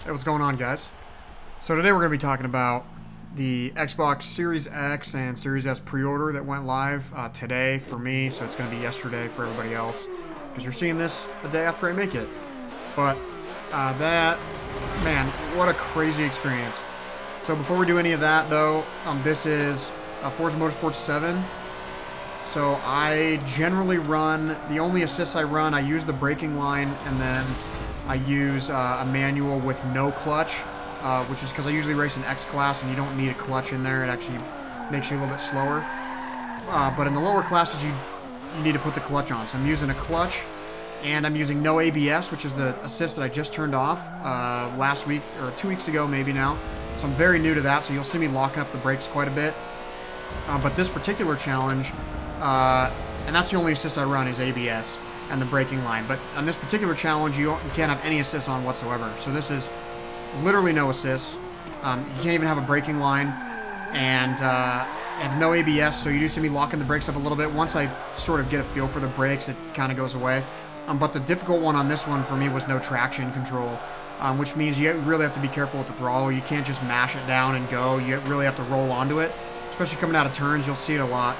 Hey, what's going on, guys? So today we're going to be talking about the Xbox Series X and Series S pre-order that went live today for me, so it's going to be yesterday for everybody else, because you're seeing this a day after I make it. But man, what a crazy experience. So before we do any of that, though, this is Forza Motorsport 7. So I generally run, the only assists I run, I use the braking line, and then I use a manual with no clutch, which is because I usually race in X class and you don't need a clutch in there. It actually makes you a little bit slower. But in the lower classes, you need to put the clutch on. So I'm using a clutch, and I'm using no ABS, which is the assist that I just turned off last week, or 2 weeks ago maybe now. So I'm very new to that, so you'll see me locking up the brakes quite a bit. But this particular challenge, and that's the only assist I run, is ABS and the braking line. But on this particular challenge, you can't have any assists on whatsoever. So this is literally no assists. You can't even have a braking line, and have no ABS, so you do see me locking the brakes up a little bit. Once I sort of get a feel for the brakes, it kind of goes away. But the difficult one on this one for me was no traction control, which means you really have to be careful with the throttle. You can't just mash it down and go. You really have to roll onto it, especially coming out of turns. You'll see it a lot.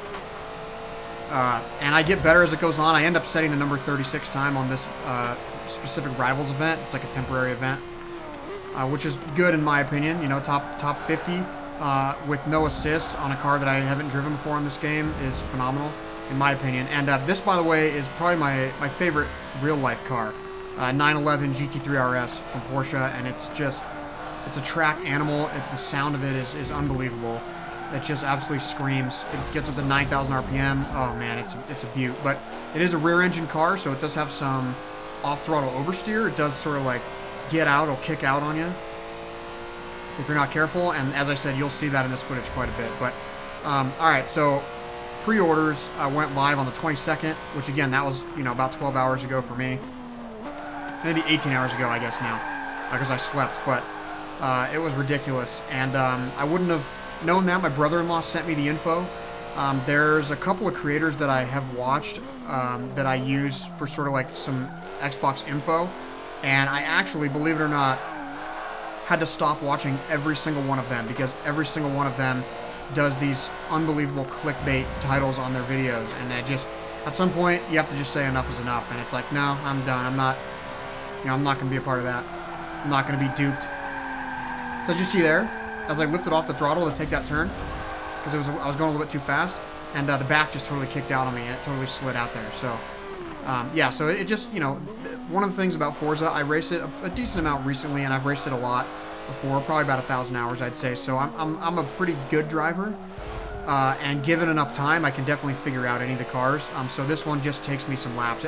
And I get better as it goes on. I end up setting the number 36 time on this specific Rivals event. It's like a temporary event, which is good in my opinion. You know, top 50 with no assists on a car that I haven't driven before in this game is phenomenal, in my opinion. And this, by the way, is probably my favorite real-life car, 911 GT3 RS from Porsche, and it's a track animal. The sound of it is unbelievable. It just absolutely screams. It gets up to 9,000 RPM. Oh man, it's a beaut. But it is a rear-engine car, so it does have some off-throttle oversteer. It does sort of like get out, it'll kick out on you if you're not careful. And as I said, you'll see that in this footage quite a bit. But all right, so pre-orders went live on the 22nd, which again, that was about 12 hours ago for me. Maybe 18 hours ago, I guess now, because I slept. But it was ridiculous, and I wouldn't have known that. My brother-in-law sent me the info. There's a couple of creators that I have watched that I use for sort of like some Xbox info, and I actually, believe it or not, had to stop watching every single one of them, because every single one of them does these unbelievable clickbait titles on their videos, and at some point you have to just say enough is enough, and it's like, no, I'm done. I'm not going to be a part of that. I'm not going to be duped. So as you see there, as I lifted off the throttle to take that turn, because I was going a little bit too fast, and the back just totally kicked out on me, and it totally slid out there. So, yeah, so it just, one of the things about Forza, I raced it a decent amount recently, and I've raced it a lot before, probably about 1,000 hours, I'd say. So I'm a pretty good driver, and given enough time, I can definitely figure out any of the cars. So this one just takes me some laps.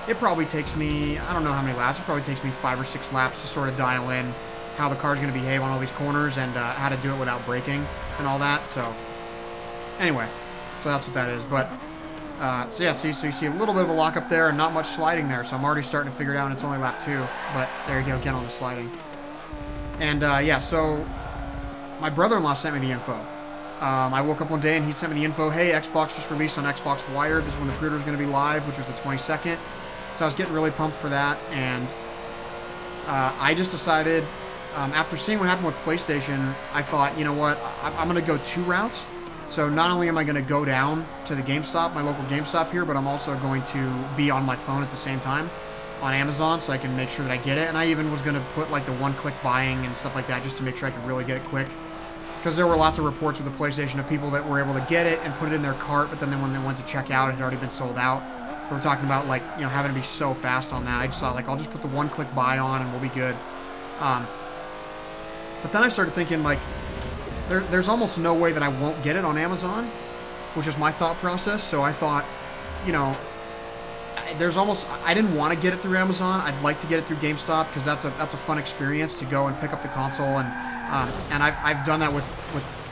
It probably takes me, I don't know how many laps, it probably takes me 5 or 6 laps to sort of dial in how the car's going to behave on all these corners, and how to do it without braking and all that. So anyway, so that's what that is. But so yeah, so you see a little bit of a lock up there and not much sliding there, so I'm already starting to figure it out, and it's only lap 2, but there you go, again on the sliding. And yeah, so my brother-in-law sent me the info. I woke up one day and he sent me the info. Hey, Xbox just released on Xbox Wired. This is when the pre-order is going to be live, which was the 22nd. So I was getting really pumped for that, and I just decided, after seeing what happened with PlayStation, I thought, you know what, I'm going to go 2 routes. So not only am I going to go down to the GameStop, my local GameStop here, but I'm also going to be on my phone at the same time on Amazon, so I can make sure that I get it. And I even was going to put like the one-click buying and stuff like that, just to make sure I could really get it quick. Because there were lots of reports with the PlayStation of people that were able to get it and put it in their cart, but then when they went to check out, it had already been sold out. So we're talking about, like, having to be so fast on that. I just thought, like, I'll just put the one-click buy on and we'll be good. But then I started thinking, like, there's almost no way that I won't get it on Amazon, which is my thought process. So I thought, I didn't want to get it through Amazon. I'd like to get it through GameStop, because that's a fun experience to go and pick up the console, and I've done that with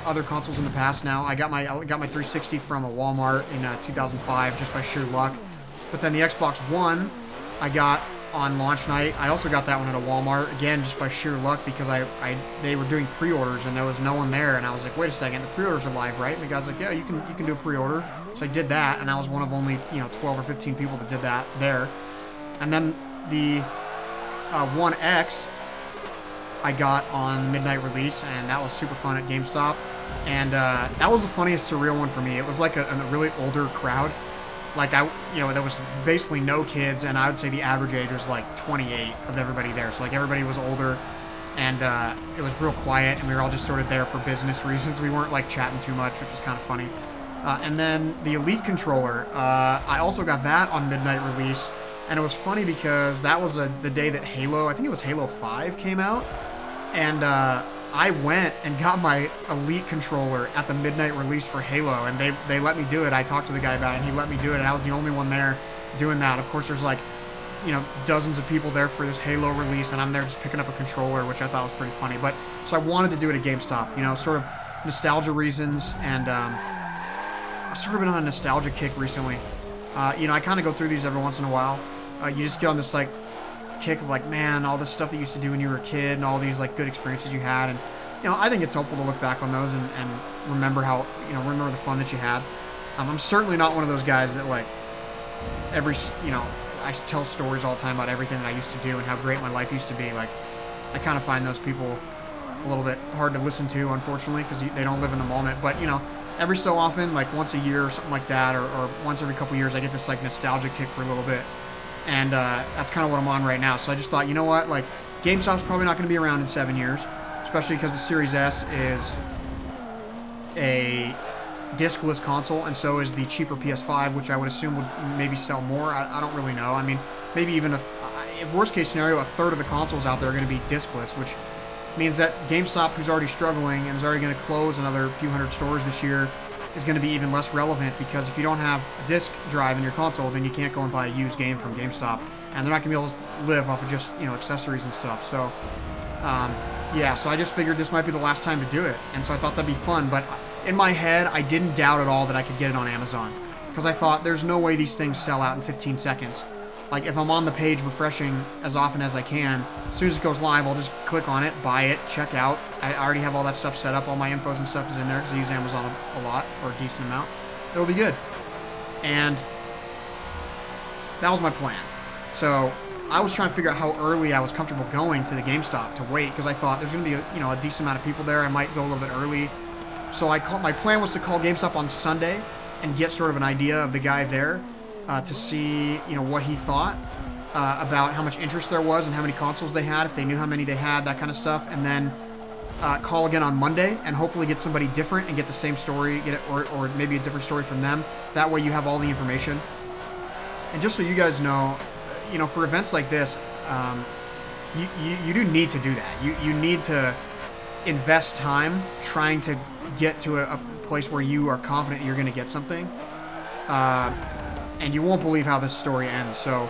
other consoles in the past. Now I got my 360 from a Walmart in 2005 just by sheer luck, but then the Xbox One I got on launch night. I also got that one at a Walmart, again just by sheer luck, because they were doing pre-orders and there was no one there, and I was like, wait a second, the pre-orders are live, right? And the guy's like, yeah, you can do a pre-order. So I did that, and I was one of only 12 or 15 people that did that there. And then the One X, I got on the midnight release, and that was super fun at GameStop. And that was the funniest surreal one for me. It was like a really older crowd. Like, there was basically no kids, and I would say the average age was like 28 of everybody there. So, like, everybody was older, and it was real quiet, and we were all just sort of there for business reasons. We weren't, like, chatting too much, which was kind of funny. And then the Elite controller, I also got that on midnight release, and it was funny because that was the day that I think it was Halo 5 came out, and I went and got my Elite controller at the midnight release for Halo, and they let me do it. I talked to the guy about it, and he let me do it, and I was the only one there doing that. Of course, there's like, dozens of people there for this Halo release, and I'm there just picking up a controller, which I thought was pretty funny. But so I wanted to do it at GameStop, sort of nostalgia reasons, and I've sort of been on a nostalgia kick recently. I kind of go through these every once in a while. You just get on this like kick of like, man, all this stuff that you used to do when you were a kid and all these like good experiences you had, and I think it's helpful to look back on those and remember how remember the fun that you had. I'm certainly not one of those guys that like I tell stories all the time about everything that I used to do and how great my life used to be. Like, I kind of find those people a little bit hard to listen to, unfortunately, because they don't live in the moment. But every so often, like once a year or something like that, or once every couple years, I get this like nostalgia kick for a little bit. And that's kind of what I'm on right now. So I just thought, you know what, like GameStop's probably not going to be around in 7 years, especially because the Series S is a discless console, and so is the cheaper PS5, which I would assume would maybe sell more. I don't really know. I mean, maybe even worst case scenario, a third of the consoles out there are going to be discless, which means that GameStop, who's already struggling and is already going to close another few hundred stores this year, is going to be even less relevant, because if you don't have a disc drive in your console, then you can't go and buy a used game from GameStop, and they're not going to be able to live off of just accessories and stuff. So so I just figured this might be the last time to do it, and so I thought that'd be fun. But in my head, I didn't doubt at all that I could get it on Amazon, because I thought there's no way these things sell out in 15 seconds. Like, if I'm on the page refreshing as often as I can, as soon as it goes live, I'll just click on it, buy it, check out. I already have all that stuff set up. All my infos and stuff is in there, because I use Amazon a lot, or a decent amount. It'll be good. And that was my plan. So I was trying to figure out how early I was comfortable going to the GameStop to wait, because I thought there's going to be a decent amount of people there. I might go a little bit early. So my plan was to call GameStop on Sunday and get sort of an idea of the guy there, to see what he thought about how much interest there was and how many consoles they had, if they knew how many they had, that kind of stuff, and then call again on Monday and hopefully get somebody different and get the same story, or maybe a different story from them. That way you have all the information. And just so you guys know, for events like this, you do need to do that. You need to invest time trying to get to a place where you are confident that you're going to get something. And you won't believe how this story ends. So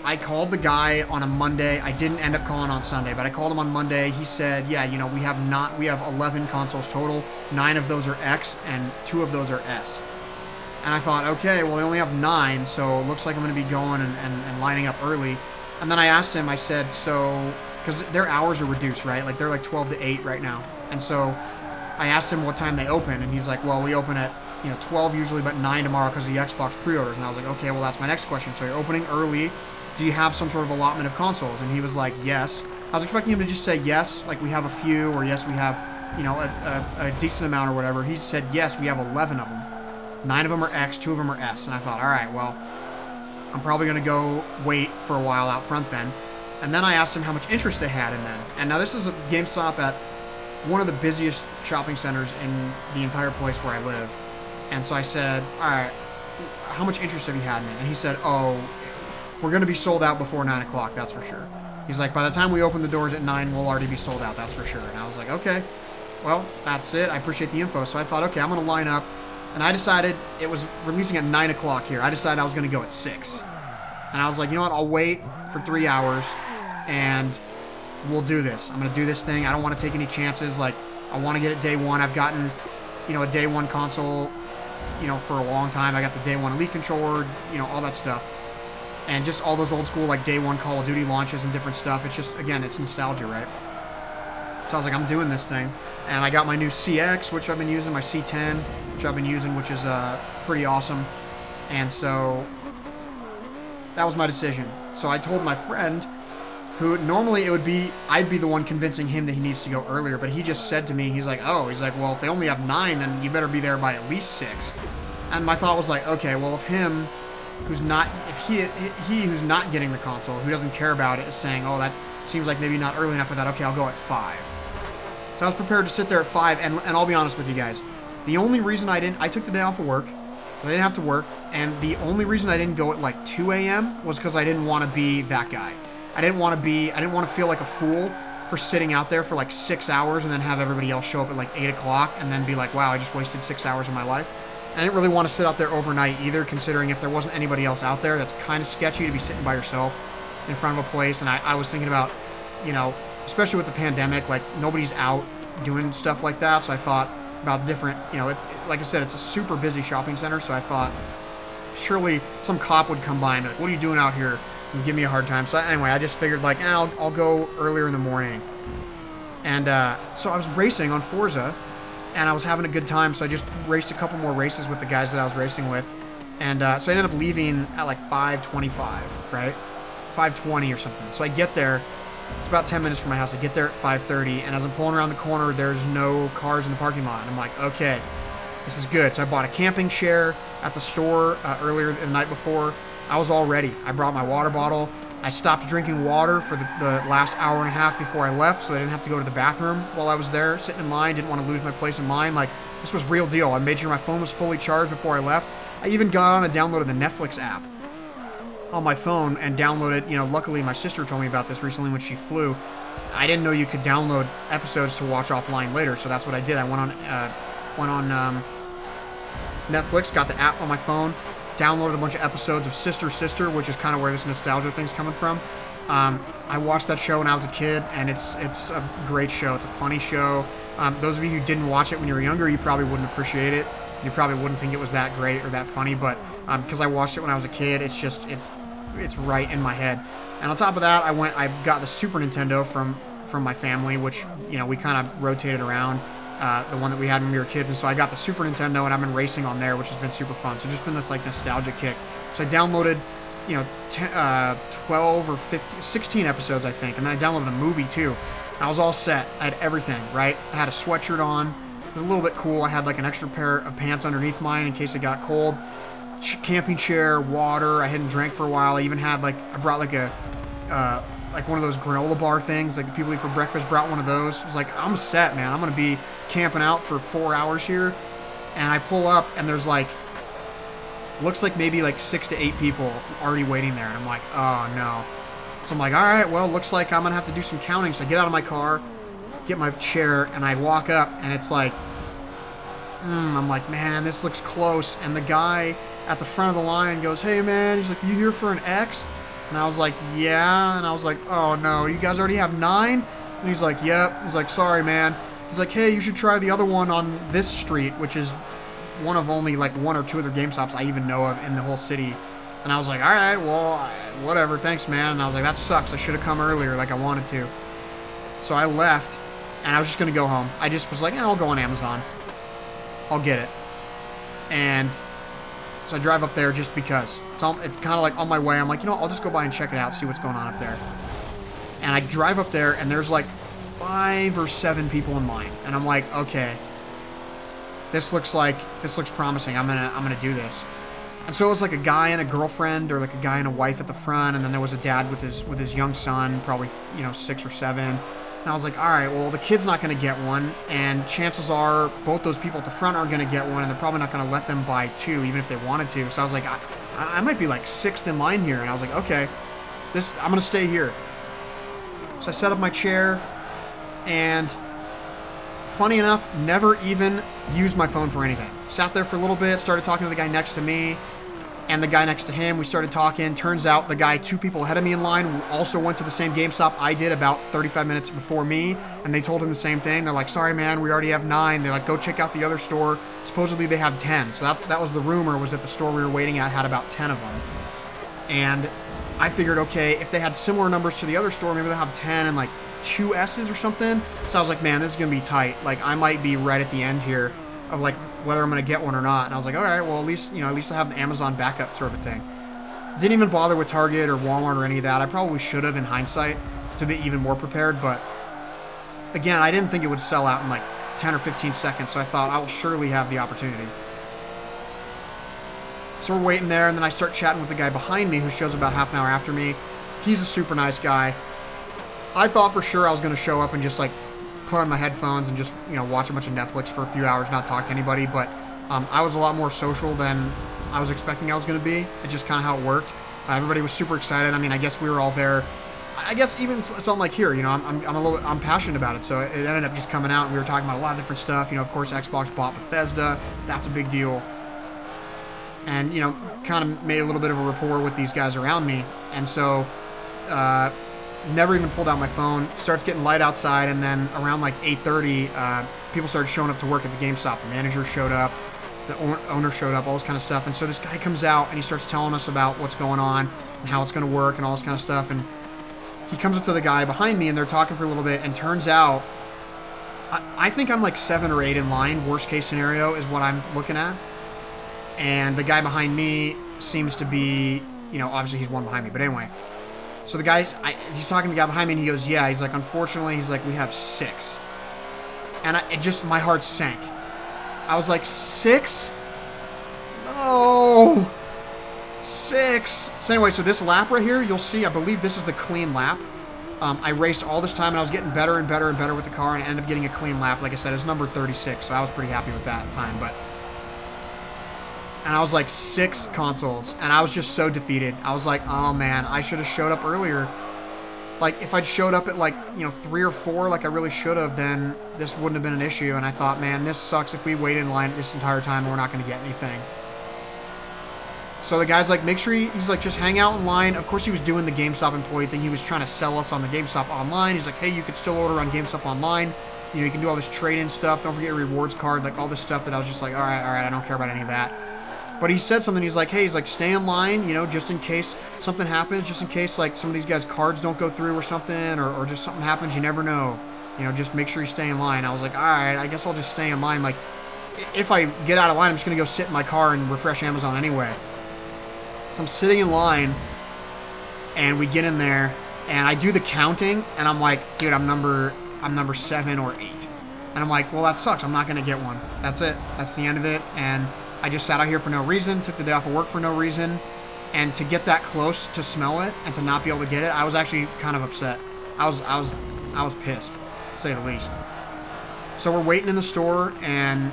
I called the guy on a Monday. I didn't end up calling on Sunday, but I called him on Monday. He said, yeah, we have 11 consoles total. 9 of those are X and 2 of those are S. And I thought, okay, well, they only have 9, so it looks like I'm going to be going and lining up early. And then I asked him, I said, so, because their hours are reduced, right? Like, they're like 12 to 8 right now. And so I asked him what time they open, and he's like, well, we open at 12 usually, but 9 tomorrow because of the Xbox pre-orders. And I was like, okay, well, that's my next question. So you're opening early. Do you have some sort of allotment of consoles? And he was like, yes. I was expecting him to just say yes, like we have a few, or yes, we have, a decent amount or whatever. He said, yes, we have 11 of them. 9 of them are X, 2 of them are S. And I thought, all right, well, I'm probably going to go wait for a while out front then. And then I asked him how much interest they had in them. And now this is a GameStop at one of the busiest shopping centers in the entire place where I live. And so I said, all right, how much interest have you had in it? And he said, oh, we're going to be sold out before 9 o'clock, that's for sure. He's like, by the time we open the doors at 9, we'll already be sold out, that's for sure. And I was like, okay, well, that's it. I appreciate the info. So I thought, okay, I'm going to line up. And I decided, it was releasing at 9 o'clock here. I decided I was going to go at 6. And I was like, you know what, I'll wait for 3 hours, and we'll do this. I'm going to do this thing. I don't want to take any chances. Like, I want to get it day one. I've gotten, a day one console, for a long time. I got the day one Elite controller, all that stuff. And just all those old school, like, day one Call of Duty launches and different stuff. It's just, again, it's nostalgia, right? So I was like, I'm doing this thing. And I got my new CX, which I've been using, my C10, which I've been using, which is pretty awesome. And so that was my decision. So I told my friend, who normally I'd be the one convincing him that he needs to go earlier, but he just said to me, he's like, well, if they only have 9, then you better be there by at least 6. And my thought was like, okay, well, if he who's not getting the console, who doesn't care about it, is saying, oh, that seems like maybe not early enough for that, okay, I'll go at 5. So I was prepared to sit there at 5, and I'll be honest with you guys. The only reason I took the day off of work, I didn't have to work, and the only reason I didn't go at like 2 a.m. was because I didn't want to be that guy. I didn't want to feel like a fool for sitting out there for like 6 hours and then have everybody else show up at like 8 o'clock and then be like, wow, I just wasted 6 hours of my life. I didn't really want to sit out there overnight either, considering if there wasn't anybody else out there, that's kind of sketchy to be sitting by yourself in front of a place. And I was thinking about, especially with the pandemic, like nobody's out doing stuff like that. So I thought about the different, like I said, it's a super busy shopping center. So I thought surely some cop would come by and be like, what are you doing out here? And give me a hard time. So anyway, I just figured like, I'll go earlier in the morning. And so I was racing on Forza, and I was having a good time. So I just raced a couple more races with the guys that I was racing with. And so I ended up leaving at like 5:25, right? 5:20 or something. So I get there. It's about 10 minutes from my house. I get there at 5:30, and as I'm pulling around the corner, there's no cars in the parking lot. And I'm like, okay, this is good. So I bought a camping chair at the store earlier the night before. I was all ready. I brought my water bottle. I stopped drinking water for the last hour and a half before I left, so I didn't have to go to the bathroom while I was there, sitting in line. Didn't want to lose my place in line. Like, this was real deal. I made sure my phone was fully charged before I left. I even got on and downloaded the Netflix app on my phone and downloaded, luckily my sister told me about this recently when she flew. I didn't know you could download episodes to watch offline later, so that's what I did. I went on Netflix, got the app on my phone, downloaded a bunch of episodes of Sister, which is kind of where this nostalgia thing's coming from. I watched that show when I was a kid, and it's a great show. It's a funny show. Those of you who didn't watch it when you were younger, you probably wouldn't appreciate it. You probably wouldn't think it was that great or that funny, but because I watched it when I was a kid, it's right in my head. And on top of that, I got the Super Nintendo from my family, which we kind of rotated around. The one that we had when we were kids, and so I got the Super Nintendo, and I've been racing on there, which has been super fun. So just been this like nostalgia kick. So I downloaded 12 or 15, 16 episodes, I think, and then I downloaded a movie too. I was all set. I had everything, right? I had a sweatshirt on. It was a little bit cool. I had like an extra pair of pants underneath mine in case it got cold. Camping chair, water. I hadn't drank for a while. I even had I brought like one of those granola bar things, like the people eat for breakfast, brought one of those. I was like, I'm set, man. I'm going to be camping out for 4 hours here. And I pull up, and there's looks like maybe 6 to 8 people already waiting there. And I'm like, oh, no. So I'm like, all right, well, looks like I'm going to have to do some counting. So I get out of my car, get my chair, and I walk up, and it's like, I'm like, man, this looks close. And the guy at the front of the line goes, hey, man, he's like, you here for an X? And I was like, yeah. And I was like, oh, no, you guys already have 9? And he's like, yep. He's like, sorry, man. He's like, hey, you should try the other one on this street, which is one of only 1 or 2 other GameStops I even know of in the whole city. And I was like, all right, well, whatever, thanks, man. And I was like, that sucks. I should have come earlier like I wanted to. So I left, and I was just going to go home. I just was like, I'll go on Amazon. I'll get it. And so I drive up there just because. It's kind of on my way. I'm like, I'll just go by and check it out, see what's going on up there. And I drive up there, and there's 5 or 7 people in line. And I'm like, okay, this looks promising. I'm gonna do this. And so it was a guy and a girlfriend, or a guy and a wife at the front, and then there was a dad with his young son, probably 6 or 7. And I was like, all right, well, the kid's not going to get one, and chances are both those people at the front aren't going to get one, and they're probably not going to let them buy 2, even if they wanted to. So I was like, I might be 6th in line here. And I was like, okay, I'm going to stay here. So I set up my chair, and funny enough, never even used my phone for anything. Sat there for a little bit, started talking to the guy next to me, and the guy next to him. We started talking. Turns out the guy 2 people ahead of me in line also went to the same GameStop I did about 35 minutes before me, and they told him the same thing. They're like, sorry, man, we already have 9. They're like, go check out the other store. Supposedly they have 10. So that was the rumor, was that the store we were waiting at had about 10 of them. And I figured, okay, if they had similar numbers to the other store, maybe they'll have 10 and 2 S's or something. So I was like, man, this is going to be tight. I might be right at the end here of whether I'm going to get one or not. And I was like, all right, well, at least I have the Amazon backup sort of thing. Didn't even bother with Target or Walmart or any of that. I probably should have in hindsight. to be even more prepared. But again, I didn't think it would sell out in like 10 or 15 seconds, so I thought I will surely have the opportunity. So we're waiting there, and then I start chatting with the guy behind me who shows about half an hour after me. He's a super nice guy. I thought for sure I was going to show up and just like put on my headphones and just, you know, watch a bunch of Netflix for a few hours, not talk to anybody, but I was a lot more social than I was expecting I was going to be. It's just kind of how it worked. Everybody was super excited. I mean, I guess we were all there. I guess even it's on like here, you know, I'm passionate about it, so it ended up just coming out, and we were talking about a lot of different stuff. You know, of course, Xbox bought Bethesda. That's a big deal. And, you know, kind of made a little bit of a rapport with these guys around me. And so, never even pulled out my phone. Starts getting light outside, and then around like 8:30, people started showing up to work at the GameStop. The manager showed up, the owner showed up, all this kind of stuff. And so this guy comes out, and he starts telling us about what's going on and how it's going to work and all this kind of stuff. And he comes up to the guy behind me, and they're talking for a little bit, and turns out, I think I'm like 7 or 8 in line. Worst case scenario is what I'm looking at. And the guy behind me seems to be, you know, obviously he's one behind me. But anyway, so the guy, he's talking to the guy behind me, and he goes, yeah, he's like, unfortunately, he's like, we have 6. And it just, my heart sank. I was like, 6? No. 6. So anyway, so this lap right here, you'll see, I believe this is the clean lap. I raced all this time, and I was getting better and better and better with the car, and I ended up getting a clean lap. Like I said, it's number 36, so I was pretty happy with that time. And I was like 6 consoles, and I was just so defeated. I was like, oh man, I should have showed up earlier. Like, if I'd showed up at like, you know, 3 or 4 like I really should have, then this wouldn't have been an issue. And I thought, man, this sucks if we wait in line this entire time and we're not going to get anything. So the guy's like, make sure he's like, just hang out in line. Of course, he was doing the GameStop employee thing. He was trying to sell us on the GameStop online. He's like, hey, you could still order on GameStop online. You know, you can do all this trade-in stuff. Don't forget your rewards card, like all this stuff that I was just like, all right, I don't care about any of that. But he said something, he's like, hey, he's like, stay in line, you know, just in case something happens, just in case, like, some of these guys' cards don't go through or something, or just something happens, you never know. You know, just make sure you stay in line. I was like, all right, I guess I'll just stay in line. Like, if I get out of line, I'm just going to go sit in my car and refresh Amazon anyway. So I'm sitting in line, and we get in there, and I do the counting, and I'm like, dude, I'm number 7 or 8. And I'm like, well, that sucks. I'm not going to get one. That's it. That's the end of it. And I just sat out here for no reason, took the day off of work for no reason, and to get that close to smell it and to not be able to get it, I was actually kind of upset. I was pissed, to say the least. So we're waiting in the store, and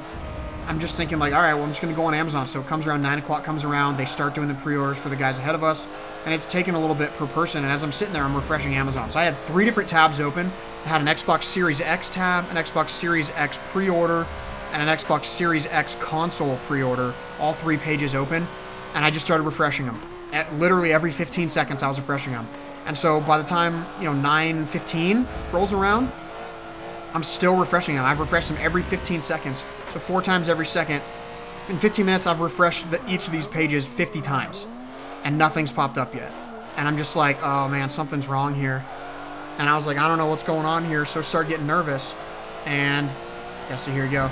I'm just thinking like, all right, well, I'm just going to go on Amazon. So it comes around, 9 o'clock comes around, they start doing the pre-orders for the guys ahead of us, and it's taking a little bit per person, and as I'm sitting there, I'm refreshing Amazon. So I had 3 different tabs open. I had an Xbox Series X tab, an Xbox Series X pre-order, and an Xbox Series X console pre-order, all 3 pages open, and I just started refreshing them. Literally every 15 seconds I was refreshing them. And so by the time, you know, 9:15 rolls around, I'm still refreshing them. I've refreshed them every 15 seconds, so 4 times every second. In 15 minutes, I've refreshed each of these pages 50 times, and nothing's popped up yet. And I'm just like, oh man, something's wrong here. And I was like, I don't know what's going on here, so I started getting nervous. And yeah, so here you go.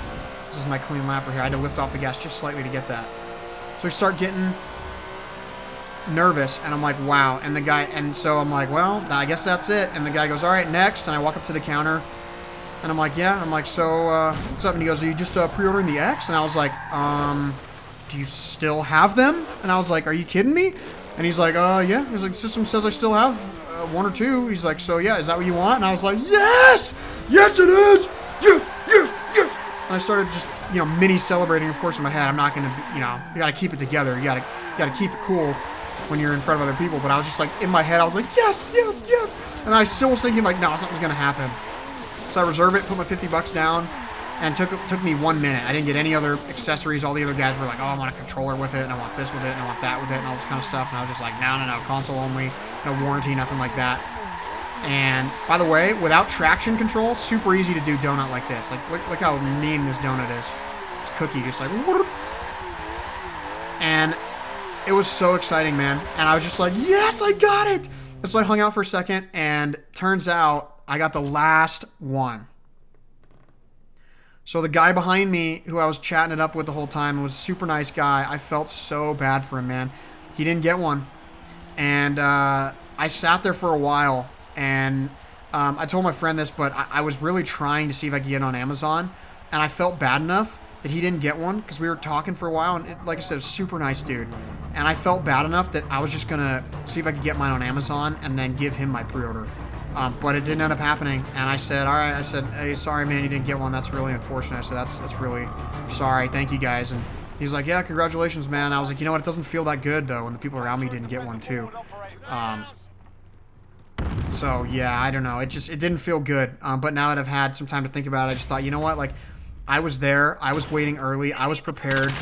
This is my clean lap right here. I had to lift off the gas just slightly to get that. So I start getting nervous, and I'm like, wow. And so I'm like, well, I guess that's it. And the guy goes, all right, next. And I walk up to the counter, and I'm like, yeah. I'm like, so what's up? And he goes, are you just pre-ordering the X? And I was like, do you still have them? And I was like, are you kidding me? And he's like, yeah. He's like, the system says I still have 1 or 2. He's like, so yeah, is that what you want? And I was like, yes! Yes, it is! Yes, yes, yes! And I started just, you know, mini celebrating, of course, in my head. I'm not going to, you know, you got to keep it together. You got to keep it cool when you're in front of other people. But I was just like, in my head, I was like, yes, yes, yes. And I still was thinking like, no, something's going to happen. So I reserve it, put my $50 down, and took me 1 minute. I didn't get any other accessories. All the other guys were like, oh, I want a controller with it, and I want this with it, and I want that with it, and all this kind of stuff. And I was just like, no, console only, no warranty, nothing like that. And by the way, without traction control, super easy to do donut like this. Like, look how mean this donut is. It's cookie, just like, whoop. And it was so exciting, man. And I was just like, yes, I got it. And so I hung out for a second, and turns out I got the last one. So the guy behind me, who I was chatting it up with the whole time, was a super nice guy. I felt so bad for him, man. He didn't get one. And I sat there for a while, and I told my friend this, but I was really trying to see if I could get it on Amazon, and I felt bad enough that he didn't get one because we were talking for a while, and like I said, a super nice dude. And I felt bad enough that I was just gonna see if I could get mine on Amazon and then give him my pre-order. But it didn't end up happening, and I said, all right, I said, hey, sorry, man, you didn't get one. That's really unfortunate. I said, that's really sorry. Thank you, guys. And he's like, yeah, congratulations, man. I was like, you know what? It doesn't feel that good, though, when the people around me didn't get one, too. So, yeah, I don't know. It didn't feel good. But now that I've had some time to think about it, I just thought, you know what? Like, I was there. I was waiting early. I was prepared.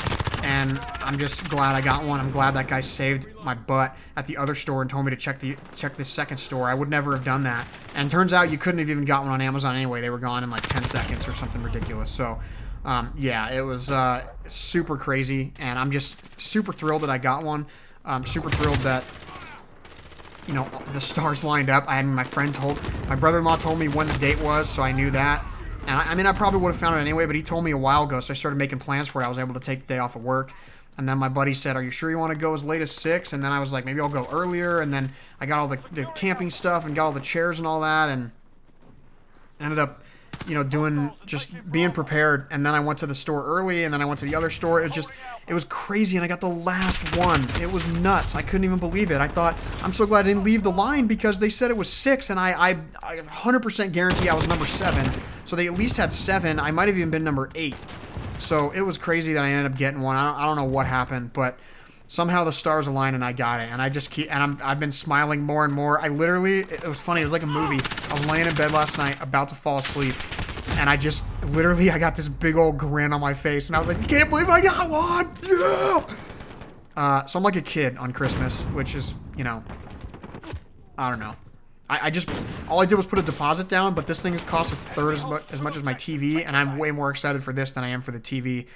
And I'm just glad I got one. I'm glad that guy saved my butt at the other store and told me to check the second store. I would never have done that. And turns out you couldn't have even got one on Amazon anyway. They were gone in like 10 seconds or something ridiculous. So, yeah, it was super crazy. And I'm just super thrilled that I got one. Super thrilled that, you know, the stars lined up. My brother-in-law told me when the date was, so I knew that. And I mean, I probably would have found it anyway, but he told me a while ago, so I started making plans for it. I was able to take the day off of work. And then my buddy said, are you sure you want to go as late as 6? And then I was like, maybe I'll go earlier. And then I got all the camping stuff and got all the chairs and all that, and ended up, you know, just being prepared. And then I went to the store early, and then I went to the other store. It was crazy, and I got the last one. It was nuts. I couldn't even believe it. I thought, I'm so glad I didn't leave the line because they said it was 6, and I 100% guarantee I was number 7. So they at least had 7. I might have even been number 8. So it was crazy that I ended up getting one. I don't know what happened, but somehow the stars aligned and I got it. And I've been smiling more and more. It was funny. It was like a movie. I was laying in bed last night about to fall asleep, and I got this big old grin on my face, and I was like, can't believe I got one. Yeah. So I'm like a kid on Christmas, which is, you know, I don't know. All I did was put a deposit down, but this thing costs a third as much as my TV, and I'm way more excited for this than I am for the TV.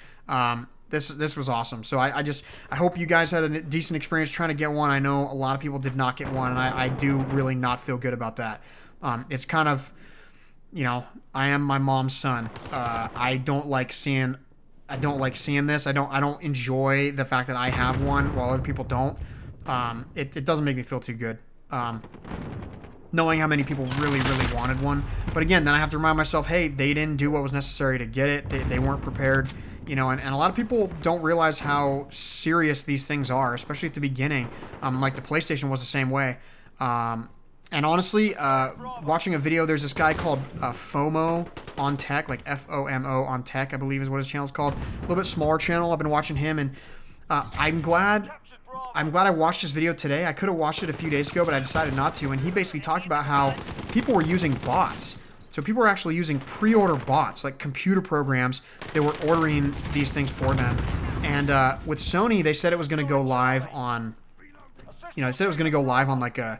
This was awesome. So I hope you guys had a decent experience trying to get one. I know a lot of people did not get one, and I do really not feel good about that. It's kind of, you know, I am my mom's son. I don't like seeing this. I don't enjoy the fact that I have one while other people don't. It doesn't make me feel too good. Knowing how many people really, really wanted one. But again, then I have to remind myself, hey, they didn't do what was necessary to get it. They weren't prepared, you know, and a lot of people don't realize how serious these things are, especially at the beginning. Like the PlayStation was the same way. And honestly, watching a video, there's this guy called FOMO on Tech, like FOMO on Tech, I believe is what his channel's called. A little bit smaller channel. I've been watching him, and I'm glad I watched this video today. I could have watched it a few days ago, but I decided not to. And he basically talked about how people were using bots. So people were actually using pre-order bots, like computer programs that were ordering these things for them. And with Sony, they said it was going to go live on, you know, they said it was going to go live on like a,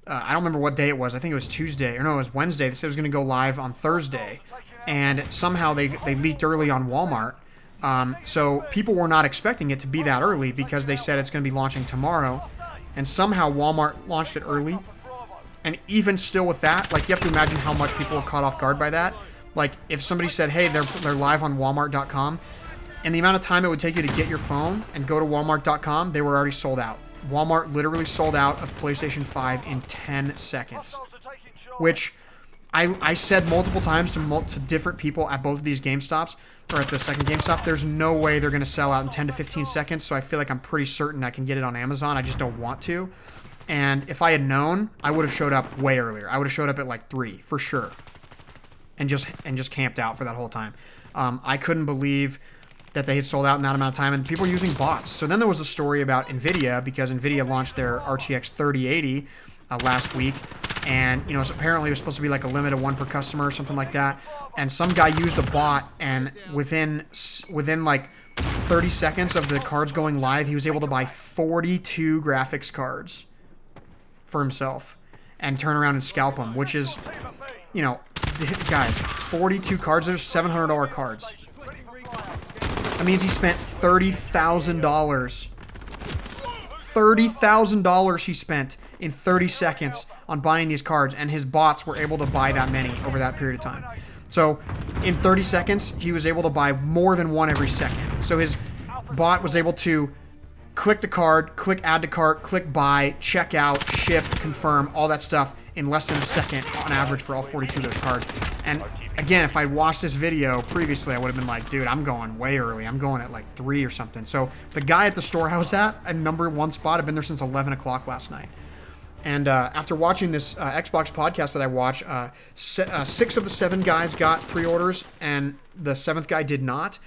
I don't remember what day it was. I think it was Tuesday. Or no, it was Wednesday. They said it was going to go live on Thursday. And somehow they leaked early on Walmart. So people were not expecting it to be that early because they said it's going to be launching tomorrow. And somehow Walmart launched it early. And even still with that, like, you have to imagine how much people are caught off guard by that. Like, if somebody said, hey, they're live on Walmart.com, and the amount of time it would take you to get your phone and go to Walmart.com, they were already sold out. Walmart literally sold out of PlayStation 5 in 10 seconds. Which I said multiple times to different people at both of these GameStops, or at the second GameStop, there's no way they're going to sell out in 10 to 15 seconds, so I feel like I'm pretty certain I can get it on Amazon. I just don't want to. And if I had known, I would have showed up way earlier. I would have showed up at like 3, for sure. And just camped out for that whole time. I couldn't believe that they had sold out in that amount of time, and people were using bots. So then there was a story about NVIDIA, because NVIDIA launched their RTX 3080 last week. And, you know, so apparently it was supposed to be like a limit of 1 per customer or something like that. And some guy used a bot, and within like 30 seconds of the cards going live, he was able to buy 42 graphics cards for himself and turn around and scalp them, which is, you know, guys, 42 cards, there's $700 cards. That means he spent $30,000. $30,000 he spent in 30 seconds on buying these cards, and his bots were able to buy that many over that period of time. So in 30 seconds, he was able to buy more than 1 every second. So his bot was able to click the card, click add to cart, click buy, check out, ship, confirm, all that stuff in less than a second on average for all 42 of those cards. And again, if I watched this video previously, I would have been like, dude, I'm going way early. I'm going at like 3 or something. So the guy at the store I was at #1 spot, I've been there since 11 o'clock last night. And after watching this Xbox podcast that I watch, 6 of the 7 guys got pre-orders, and the 7th guy did not.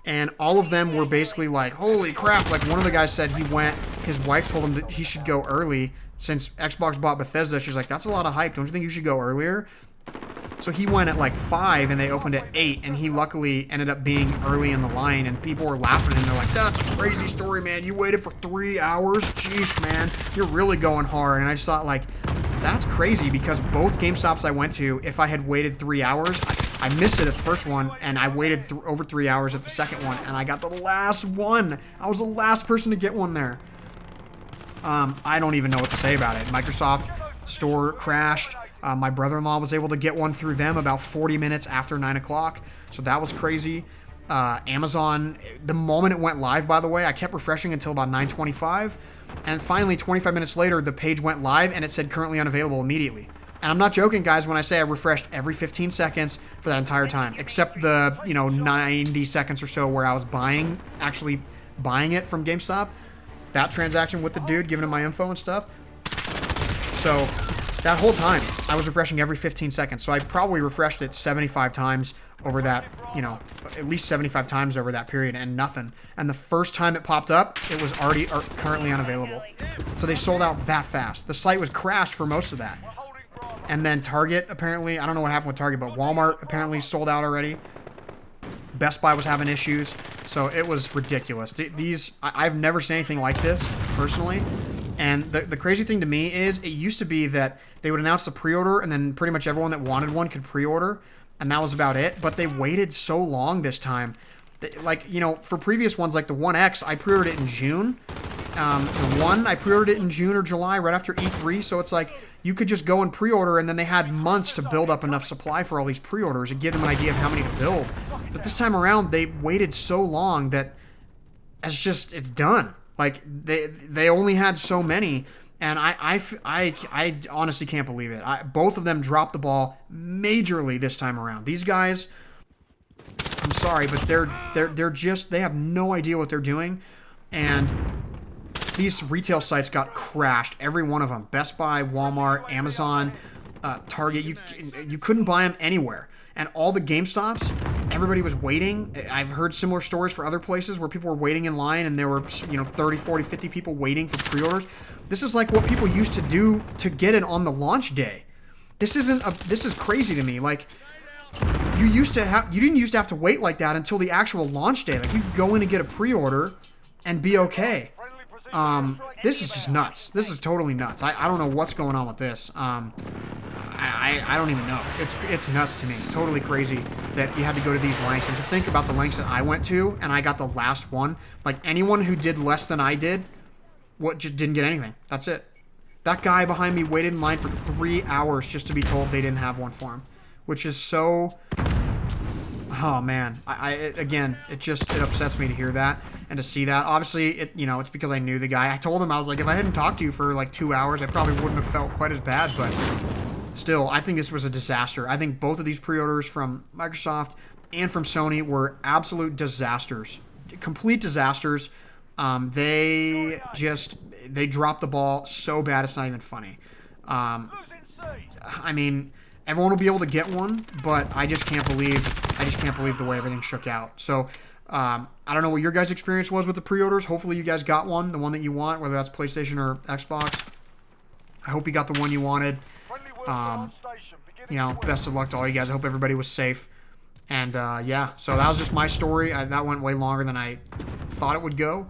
And all of them were basically like, holy crap. Like, one of the guys said his wife told him that he should go early since Xbox bought Bethesda. She's like, that's a lot of hype. Don't you think you should go earlier? So he went at like 5 and they opened at 8, and he luckily ended up being early in the line, and people were laughing and they're like, that's a crazy story, man. You waited for 3 hours? Sheesh, man. You're really going hard. And I just thought, like, that's crazy, because both GameStops I went to, if I had waited 3 hours, I missed it at the first one, and I waited over 3 hours at the second one, and I got the last one. I was the last person to get one there. I don't even know what to say about it. Microsoft store crashed. My brother-in-law was able to get one through them about 40 minutes after 9 o'clock, so that was crazy. Amazon, the moment it went live, by the way, I kept refreshing until about 9:25, and finally 25 minutes later the page went live and it said currently unavailable immediately. And I'm not joking, guys, when I say I refreshed every 15 seconds for that entire time, except the 90 seconds or so where I was actually buying it from GameStop. That transaction with the dude, giving him my info and stuff. So that whole time, I was refreshing every 15 seconds. So I probably refreshed it 75 times over that, at least 75 times over that period, and nothing. And the first time it popped up, it was already currently unavailable. So they sold out that fast. The site was crashed for most of that. And then Target, apparently, I don't know what happened with Target, but Walmart apparently sold out already. Best Buy was having issues. So it was ridiculous. I've never seen anything like this, personally. And the crazy thing to me is, it used to be that they would announce the pre-order, and then pretty much everyone that wanted one could pre-order, and that was about it. But they waited so long this time. For previous ones, like the One X, I pre-ordered it in June. The One, I pre-ordered it in June or July, right after E3. So it's like, you could just go and pre-order, and then they had months to build up enough supply for all these pre-orders and give them an idea of how many to build. But this time around, they waited so long that it's done. Like, they only had so many, and I honestly can't believe it. Both of them dropped the ball majorly this time around. These guys, I'm sorry, but they have no idea what they're doing, and these retail sites got crashed. Every one of them. Best Buy, Walmart, Amazon, Target. You couldn't buy them anywhere. And all the GameStops, everybody was waiting. I've heard similar stories for other places where people were waiting in line, and there were 30, 40, 50 people waiting for pre-orders. This is like what people used to do to get it on the launch day. This is crazy to me. Like, you didn't used to have to wait like that until the actual launch day. Like, you could go in and get a pre-order and be okay. This is just nuts. This is totally nuts. I don't know what's going on with this. I don't even know. It's nuts to me. Totally crazy that you had to go to these lengths. And to think about the lengths that I went to, and I got the last one. Like, anyone who did less than I did, just didn't get anything. That's it. That guy behind me waited in line for 3 hours just to be told they didn't have one for him, which is so... Oh man, again, it upsets me to hear that and to see that. Obviously, it's because I knew the guy. I told him, I was like, if I hadn't talked to you for like 2 hours, I probably wouldn't have felt quite as bad. But still, I think this was a disaster. I think both of these pre-orders from Microsoft and from Sony were absolute disasters, complete disasters. They dropped the ball so bad it's not even funny. I mean, everyone will be able to get one, but I just can't believe the way everything shook out. So I don't know what your guys' experience was with the pre-orders. Hopefully you guys got one, the one that you want, whether that's PlayStation or Xbox. I hope you got the one you wanted. Best of luck to all you guys. I hope everybody was safe. And yeah, so that was just my story. That went way longer than I thought it would go.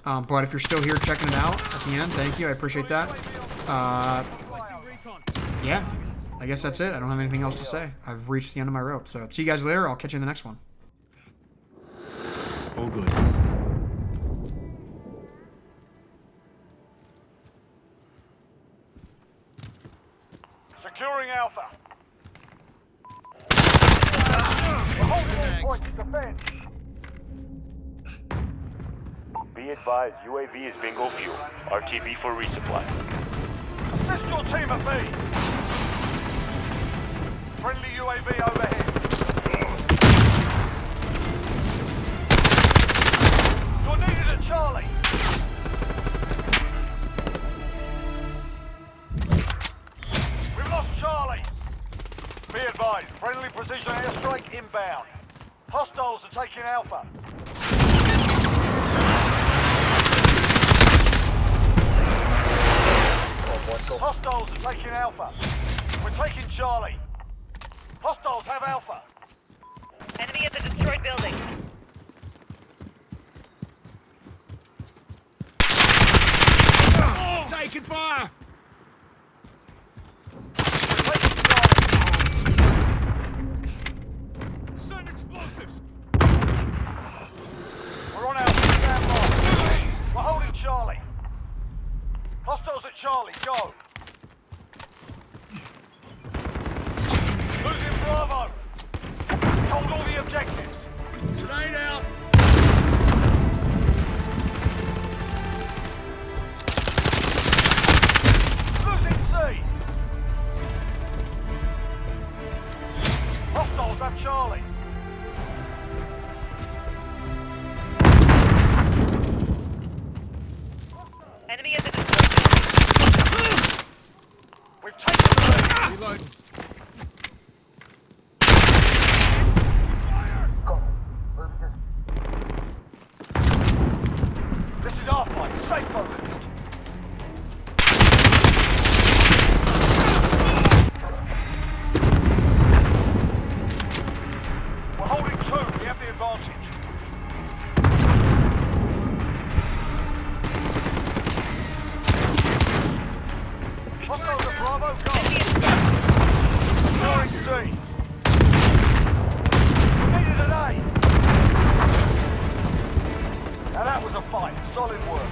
But if you're still here checking it out at the end, thank you. I appreciate that. Yeah. I guess that's it. I don't have anything else to say. I've reached the end of my rope. So see you guys later. I'll catch you in the next one. All good. Securing Alpha. We're holding all points to defend. Be advised, UAV is bingo fuel. RTB for resupply. Assist your team at B. Friendly UAV overhead. You're needed at Charlie. We've lost Charlie. Be advised, friendly precision airstrike inbound. Hostiles are taking Alpha. Hostiles are taking Alpha. We're taking Charlie. Hostiles have Alpha. Enemy at the destroyed building. Taking fire! We're taking Charlie. Send explosives! We're on Alpha. Stand by. We're holding Charlie. Hostiles at Charlie. Go. Losing Bravo. Hold all the objectives. Grenade out! Losing C. Hostiles have Charlie. Enemy at the destroyed building. We've taken the lead. Reloading. This is our fight. Stay focused. We're holding two. We have the advantage. Hostiles at Bravo. Go. Securing C. We needed an A. Now that was a fight. Solid work.